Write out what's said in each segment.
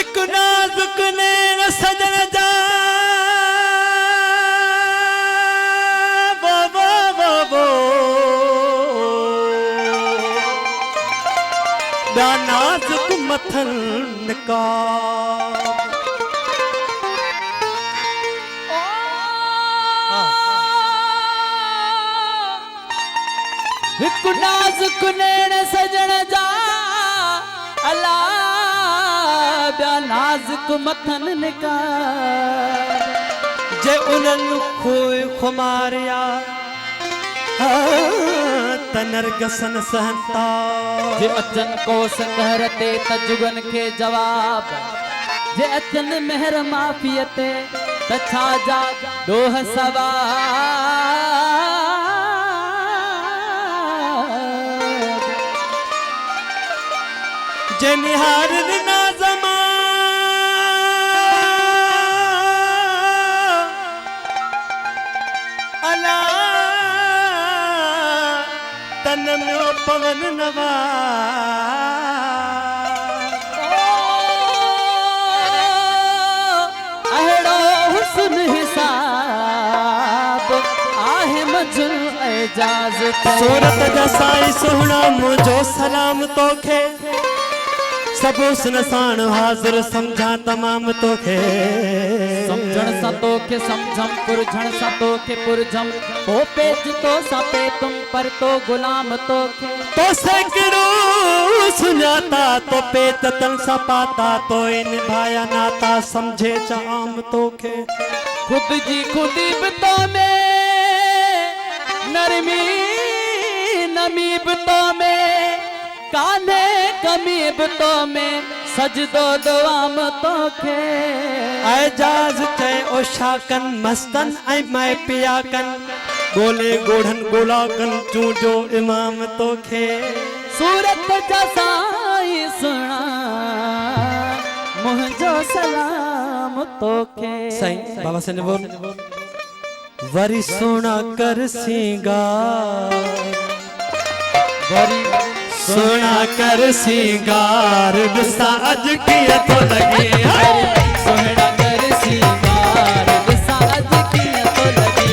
एक नाजुक नैन सजन जा वो वो वो वो ॿिया नाजुक मथन का एक नाजुक नैन सजन जा अला ॿिया नाज़ुक मथन निकार जे उन्हनि खोए खुमारिया त नरगसन सहनता जे अचन को संघर ते तजुगन के जवाब जे अचन मेहर माफ़ीअ ते त छा जा ॾोह सवाब जे निहार नाज़मा अला तन में पवन नवा अहिड़ो हुस्न हिसाब आहे मजुल एजाज़ सूरत जा साईं सुहिणा मुंहिंजो सलाम तोखे सब हुस्न साण हाज़िर समझा तमाम तोखे समझण सा तोखे समझम पुरझण सा तोखे पुरझम तो पेच तो सा पे तुम पर तो गुलाम तोखे तो सैकड़ो सुञाता तो पेत तन सा पाता तो इन भाया नाता समझे चाम तोखे खुद जी खुदी बितो में नरमी नमी बितो में कान्हे कमी बितो में सजदो दुआम तोखे एजाज़ चए ओशाकन मस्तन ऐं मैं पियाकन गोले गोढ़न गोलाकन चूंजो इमाम तोखे सूरत जा साईं सुणा मुंहिंजो सलाम तोखे साईं बाबा से ने बोल वरी सोना कर सिंगार वरी सोना कर सिंगार ॾिसा अज कीअं थो लॻे सोना कर सिंगार ॾिसा अज कीअं थो लॻे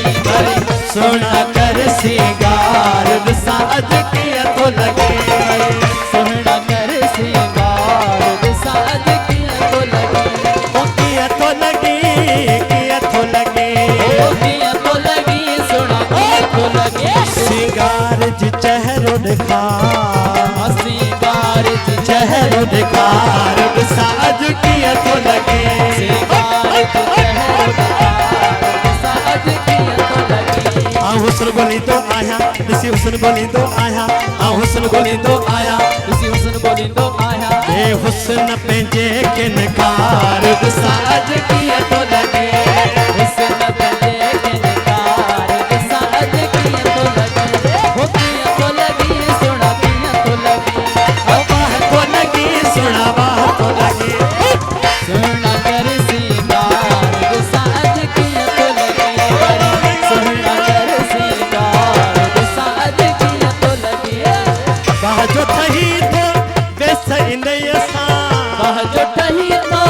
सोना कर सिंगार ॾिसा अज कीअं थो लॻे सोना कर सिंगार ॾिसा अज कीअं थो लॻे ओ कीअं थो लॻे कीअं थो लॻे ओ कीअं थो लॻे सोना कीअं थो लॻे सिंगार जी चेहरो ॾेखार सिंगार जी चेहरो ॾेखार ॾिसा अज कीअं थो लॻे सिंगार जी चेहरो ॾेखार ॾिसा अज कीअं थो लॻे आऊं हुस्न ॻोल्हींदो आहियां ॾिसी हुस्न ॻोल्हींदो आहियां आऊं हुस्न ॻोल्हींदो आहियां ॾिसी हुस्न ॻोल्हींदो आहियां हे हुस्न पंहिंजे किनकार ॾिसा अज कीअं थो लॻे हुस्न पंहिंजे किनकार ॾिसा अज कीअं थो लॻे हो कीअं थो लॻे सोना कीअं थो लॻे बाह थो लॻे सुहिणा बाह थो लॻे सोना कर सिंगार ॾिसा अज कीअं थो लॻे सोना कर सिंगार ॾिसा अज कीअं थो लॻे बाह जो ठही थो बेस इन सां बाह जो ठही थो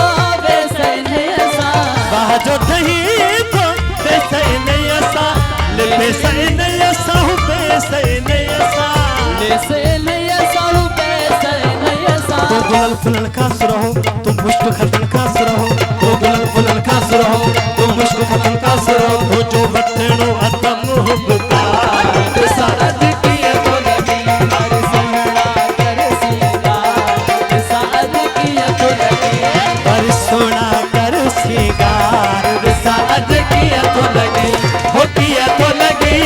बेस इन सां बाह जो ठही थो बेस इन सां बेस इन सां बेस इन सां बेस इन सां बेस इन सां तो गुलल फुलल खास रहो तुम मुश्क खतन खास रहो तो गुलल फुलल खास रहो तुम मुश्क खतन खास रहो तो जो बटणो अतम हुबकार ॾिसा अज कीअं थो लॻे सोना कर सिंगार ॾिसा अज कीअं थो लॻे वरी सोना कर सिंगार ॾिसा अज कीअं थो लॻे हो कीअं थो लॻे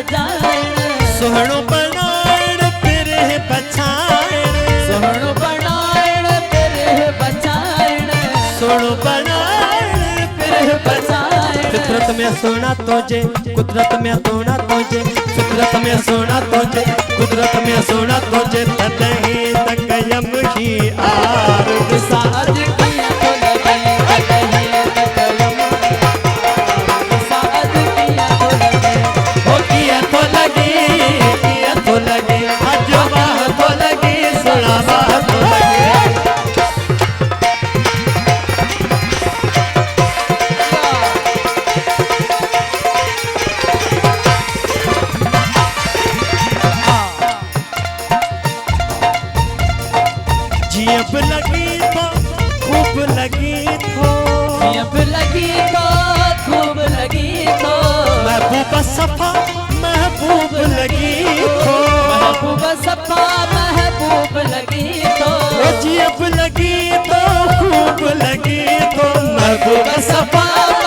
सजाइण सोहणो बनाइण पिरह बछाइण सोहणो बनाइण पिरह बचाइण सोहणो बनाइण पिरह बछाइण फितरत में सोना तोजे कुदरत में सोना तोजे फितरत में सोना तोजे कुदरत में सोना तोजे तदही तकयम ही आर साज किया तो लगी तदही तकयम साज किया तो लगी हो किया तो लगी आज बाह तो लगी सोना बाह तो लगी जियब लगी तो खूब लगी तो अब लगी तो खूब लगी तो महबूब सफा महबूब लगी तो महबूब सफा महबूब लगी तो जियब लगी तो खूब लगी तो महबूब सफा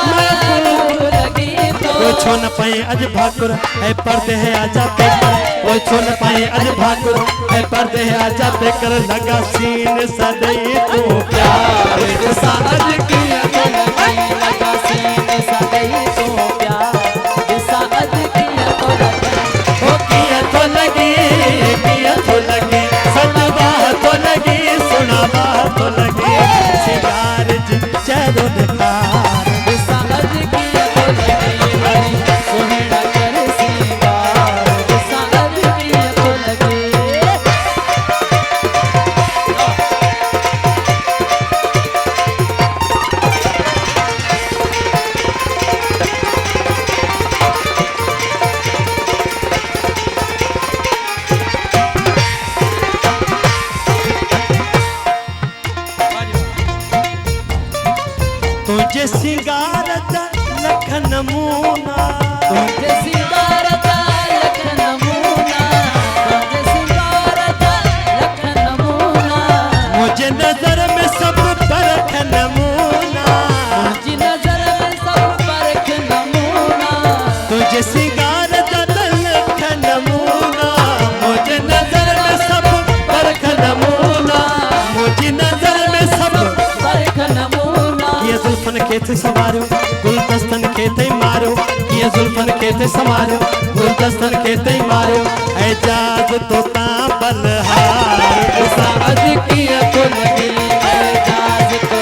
महबूब लगी तो वो छो न पाए अज भाकुर है पर्दे है आजा पे कर वो छो न पाए अज भाकुर है पर्दे है आजा पे कर लगा सीन सदैव तू प्यार के साथ किया तो लगी लगा सीने सदैव तो प्यार साज किया तो लगी हो किया तो लगी सतबाह तो लगी सुनाबाह तो लगी सिगार चलो निखार साज किया तो लगी बड़ी सोहना कर सिंगार साज किया तो लगी तुझे सिंगार लख नमूना तुझे सिंगार का लख नमूना तुझे सिंगार का लख नमूना मुझे नजर में सब परख नमूना मुझी नजर में सब परख नमूना तुझे सिंगार लख नमूना मुझे नजर में सब परख नमूना मुझे नजर में सब परख नमूना ये जुल्फन के थे सवारो गुलदस्तन के थे मारो ये जुल्फन के थे सवारो गुलदस्तन के थे मारो एजाज तो बलहार साज किया तो लगी एजाज को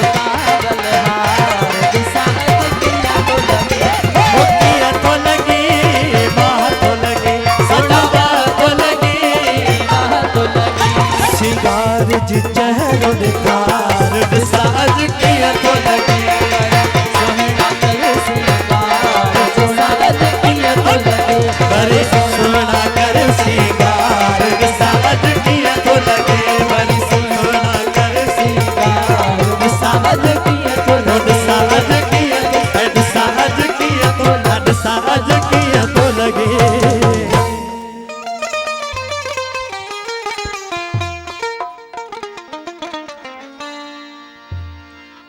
बलहार साज किया तो लगी हो किया तो लगी बाह तो लगी सदाबाह तो लगी बाह तो लगी सिंगार जी चेहरो निखार साज किया तो लगी सोहना कर सिंगार साज किया तो लगी बड़े सोना कर सिंगार साज किया तो लगे बड़ी सोना कर सिंगार साज किया तो साज किया तो साज किया तो साज किया